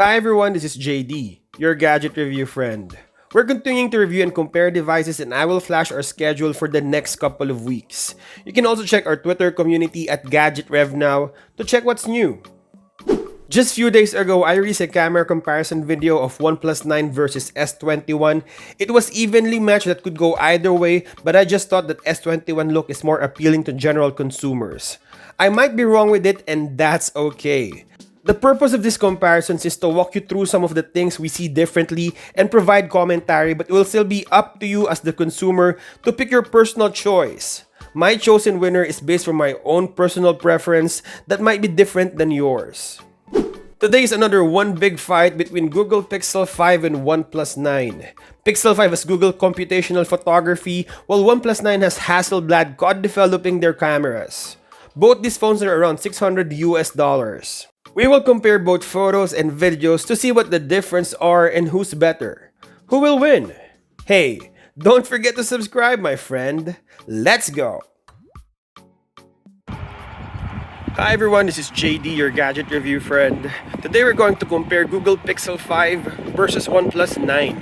Hi everyone, this is JD, your gadget review friend. We're continuing to review and compare devices, and I will flash our schedule for the next couple of weeks. You can also check our Twitter community at GadgetRevNow to check what's new. Just few days ago, I released a camera comparison video of OnePlus 9 versus S21. It was evenly matched that could go either way, but I just thought that S21 look is more appealing to general consumers. I might be wrong with it, and that's okay. The purpose of these comparisons is to walk you through some of the things we see differently and provide commentary, but it will still be up to you as the consumer to pick your personal choice. My chosen winner is based on my own personal preference that might be different than yours. Today is another one big fight between Google Pixel 5 and OnePlus 9. Pixel 5 has Google computational photography, while OnePlus 9 has Hasselblad co-developing their cameras. Both these phones are around $600 US. We will compare both photos and videos to see what the difference are and who's better. Who will win? Hey, don't forget to subscribe, my friend. Let's go! Hi everyone, this is JD, your gadget review friend. Today we're going to compare Google Pixel 5 versus OnePlus 9.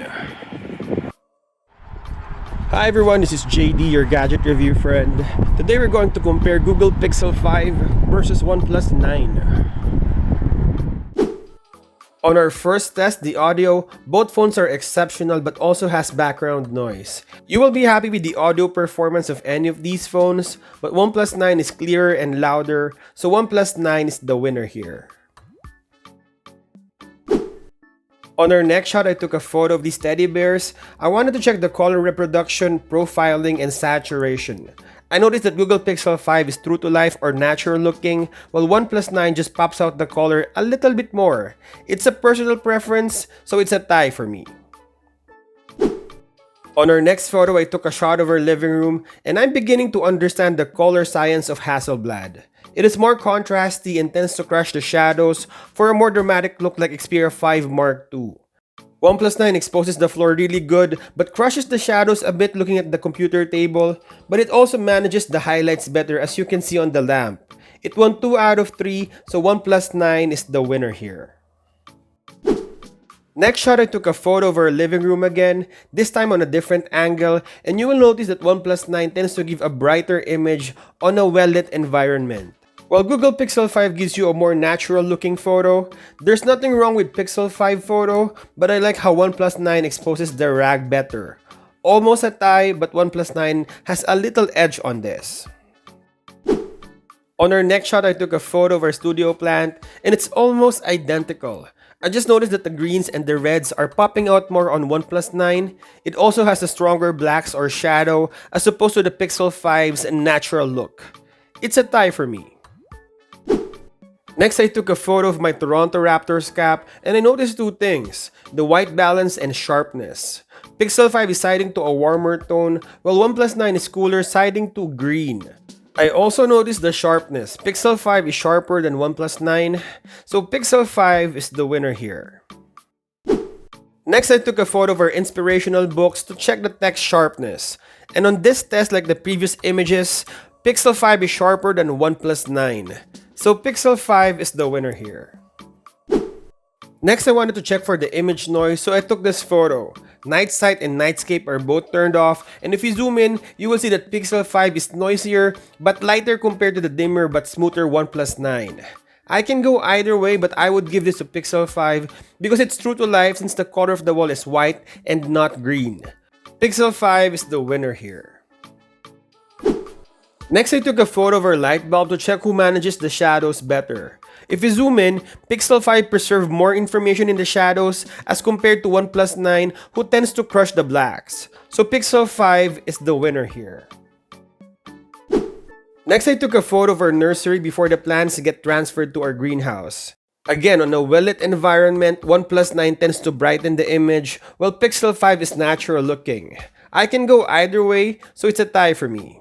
Hi everyone, this is JD, your gadget review friend. Today we're going to compare Google Pixel 5 versus OnePlus 9. On our first test, the audio, both phones are exceptional but also has background noise. You will be happy with the audio performance of any of these phones, but OnePlus 9 is clearer and louder, so OnePlus 9 is the winner here. On our next shot, I took a photo of these teddy bears. I wanted to check the color reproduction, profiling, and saturation. I noticed that Google Pixel 5 is true to life or natural looking, while OnePlus 9 just pops out the color a little bit more. It's a personal preference, so it's a tie for me. On our next photo, I took a shot of our living room, and I'm beginning to understand the color science of Hasselblad. It is more contrasty and tends to crush the shadows for a more dramatic look like Xperia 5 Mark II. OnePlus 9 exposes the floor really good but crushes the shadows a bit looking at the computer table, but it also manages the highlights better as you can see on the lamp. It won 2 out of 3, so OnePlus 9 is the winner here. Next shot, I took a photo of our living room again, this time on a different angle, and you will notice that OnePlus 9 tends to give a brighter image on a well-lit environment. While Google Pixel 5 gives you a more natural looking photo, there's nothing wrong with Pixel 5 photo, but I like how OnePlus 9 exposes the rag better. Almost a tie, but OnePlus 9 has a little edge on this. On our next shot, I took a photo of our studio plant, and it's almost identical. I just noticed that the greens and the reds are popping out more on OnePlus 9. It also has a stronger blacks or shadow as opposed to the Pixel 5's natural look. It's a tie for me. Next, I took a photo of my Toronto Raptors cap, and I noticed two things: the white balance and sharpness. Pixel 5 is siding to a warmer tone, while OnePlus 9 is cooler, siding to green. I also noticed the sharpness. Pixel 5 is sharper than OnePlus 9, so Pixel 5 is the winner here. Next, I took a photo of our inspirational books to check the text sharpness. And on this test, like the previous images, Pixel 5 is sharper than OnePlus 9. So Pixel 5 is the winner here. Next, I wanted to check for the image noise, so I took this photo. Night sight and nightscape are both turned off, and if you zoom in, you will see that Pixel 5 is noisier but lighter compared to the dimmer but smoother OnePlus 9. I can go either way, but I would give this to Pixel 5 because it's true to life since the color of the wall is white and not green. Pixel 5 is the winner here. Next, I took a photo of our light bulb to check who manages the shadows better. If you zoom in, Pixel 5 preserves more information in the shadows as compared to OnePlus 9, who tends to crush the blacks. So Pixel 5 is the winner here. Next, I took a photo of our nursery before the plants get transferred to our greenhouse. Again, on a well-lit environment, OnePlus 9 tends to brighten the image, while Pixel 5 is natural looking. I can go either way, so it's a tie for me.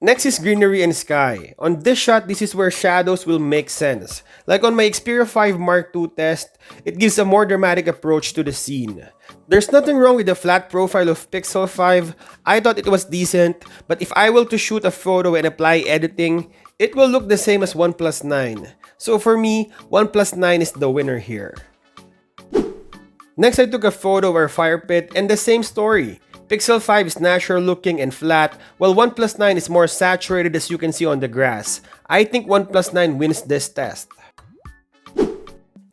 Next is greenery and sky. On this shot, this is where shadows will make sense. Like on my Xperia 5 Mark II test, it gives a more dramatic approach to the scene. There's nothing wrong with the flat profile of Pixel 5. I thought it was decent, but if I were to shoot a photo and apply editing, it will look the same as OnePlus 9. So for me, OnePlus 9 is the winner here. Next, I took a photo of our fire pit and the same story. Pixel 5 is natural looking and flat, while OnePlus 9 is more saturated as you can see on the grass. I think OnePlus 9 wins this test.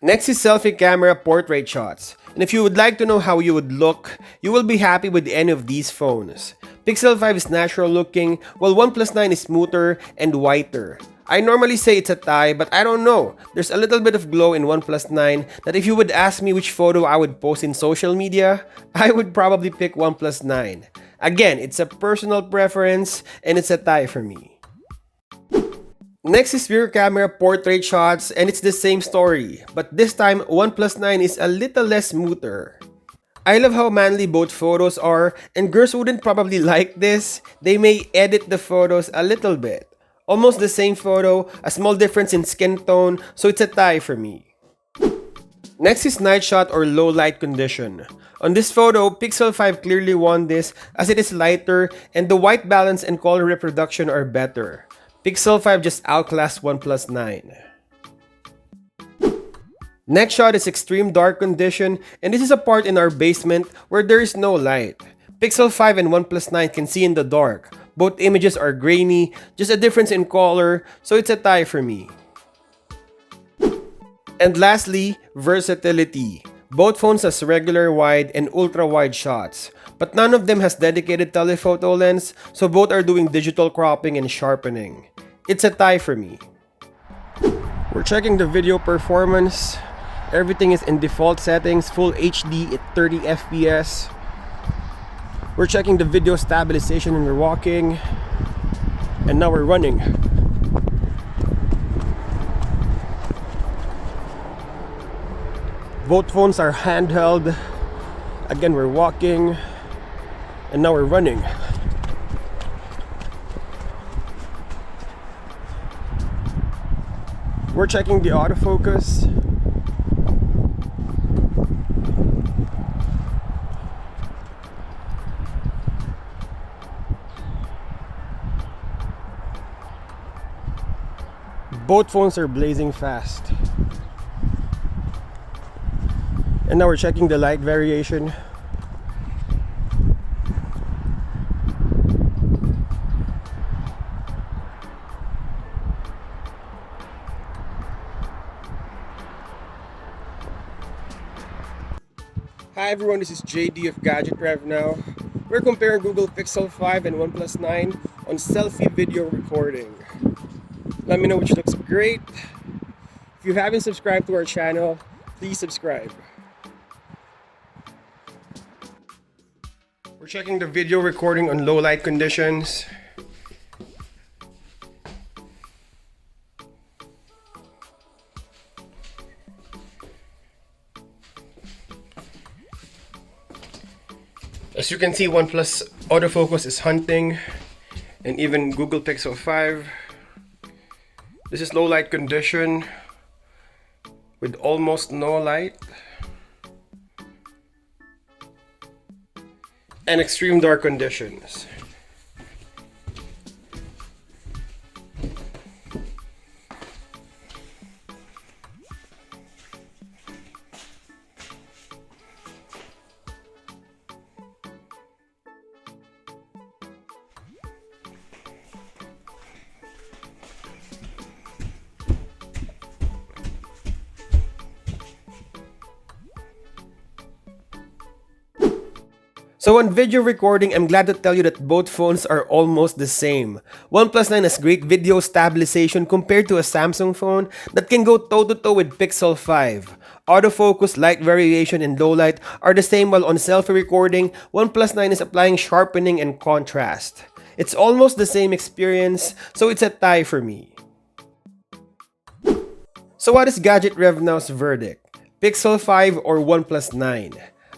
Next is selfie camera portrait shots. And if you would like to know how you would look, you will be happy with any of these phones. Pixel 5 is natural looking, while OnePlus 9 is smoother and whiter. I normally say it's a tie, but I don't know. There's a little bit of glow in OnePlus 9 that if you would ask me which photo I would post in social media, I would probably pick OnePlus 9. Again, it's a personal preference and it's a tie for me. Next is rear camera portrait shots and it's the same story, but this time OnePlus 9 is a little less smoother. I love how manly both photos are, and girls wouldn't probably like this. They may edit the photos a little bit. Almost the same photo, a small difference in skin tone, so it's a tie for me. Next is night shot or low light condition. On this photo, Pixel 5 clearly won this as it is lighter and the white balance and color reproduction are better. Pixel 5 just outclassed OnePlus 9. Next shot is extreme dark condition, and this is a part in our basement where there is no light. Pixel 5 and OnePlus 9 can see in the dark. Both images are grainy, just a difference in color, so it's a tie for me. And lastly, versatility. Both phones has regular wide and ultra wide shots, but none of them has dedicated telephoto lens, so both are doing digital cropping and sharpening. It's a tie for me. We're checking the video performance. Everything is in default settings, full HD at 30 FPS. We're checking the video stabilization when we're walking. And now we're running. Both phones are handheld. Again, we're walking. And now we're running. We're checking the autofocus. Both phones are blazing fast. And now we're checking the light variation. Hi everyone, this is JD of Gadget Rev Now. We're comparing Google Pixel 5 and OnePlus 9 on selfie video recording. Let me know which looks great. If you haven't subscribed to our channel, please subscribe. We're checking the video recording on low light conditions. As you can see, OnePlus autofocus is hunting, and even Google Pixel 5. This is low light condition with almost no light. And extreme dark conditions. So on video recording, I'm glad to tell you that both phones are almost the same. OnePlus 9 has great video stabilization compared to a Samsung phone that can go toe-to-toe with Pixel 5. Autofocus, light variation, and low light are the same, while on selfie recording, OnePlus 9 is applying sharpening and contrast. It's almost the same experience, so it's a tie for me. So what is Gadget Rev Now's verdict? Pixel 5 or OnePlus 9?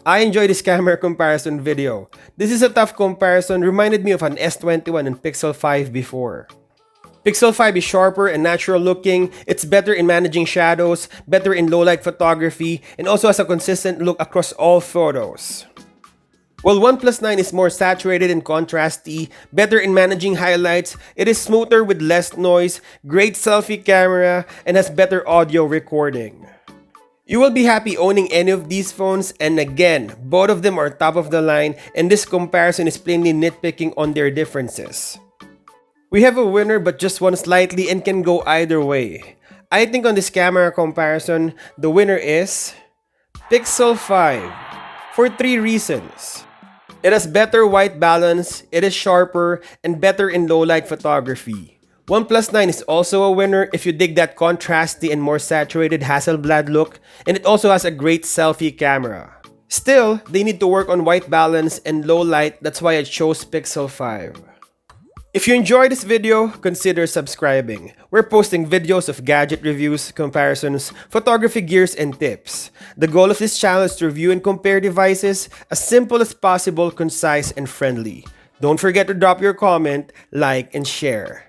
I enjoyed this camera comparison video. This is a tough comparison, reminded me of an S21 and Pixel 5 before. Pixel 5 is sharper and natural looking, it's better in managing shadows, better in low light photography, and also has a consistent look across all photos. While OnePlus 9 is more saturated and contrasty, better in managing highlights, it is smoother with less noise, great selfie camera, and has better audio recording. You will be happy owning any of these phones, and again, both of them are top of the line, and this comparison is plainly nitpicking on their differences. We have a winner but just one slightly and can go either way. I think on this camera comparison, the winner is Pixel 5 for 3 reasons. It has better white balance, it is sharper, and better in low light photography. OnePlus 9 is also a winner if you dig that contrasty and more saturated Hasselblad look, and it also has a great selfie camera. Still, they need to work on white balance and low light, that's why I chose Pixel 5. If you enjoyed this video, consider subscribing. We're posting videos of gadget reviews, comparisons, photography gears, and tips. The goal of this channel is to review and compare devices as simple as possible, concise, and friendly. Don't forget to drop your comment, like, and share.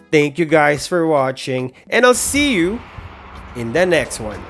Thank you guys for watching, and I'll see you in the next one.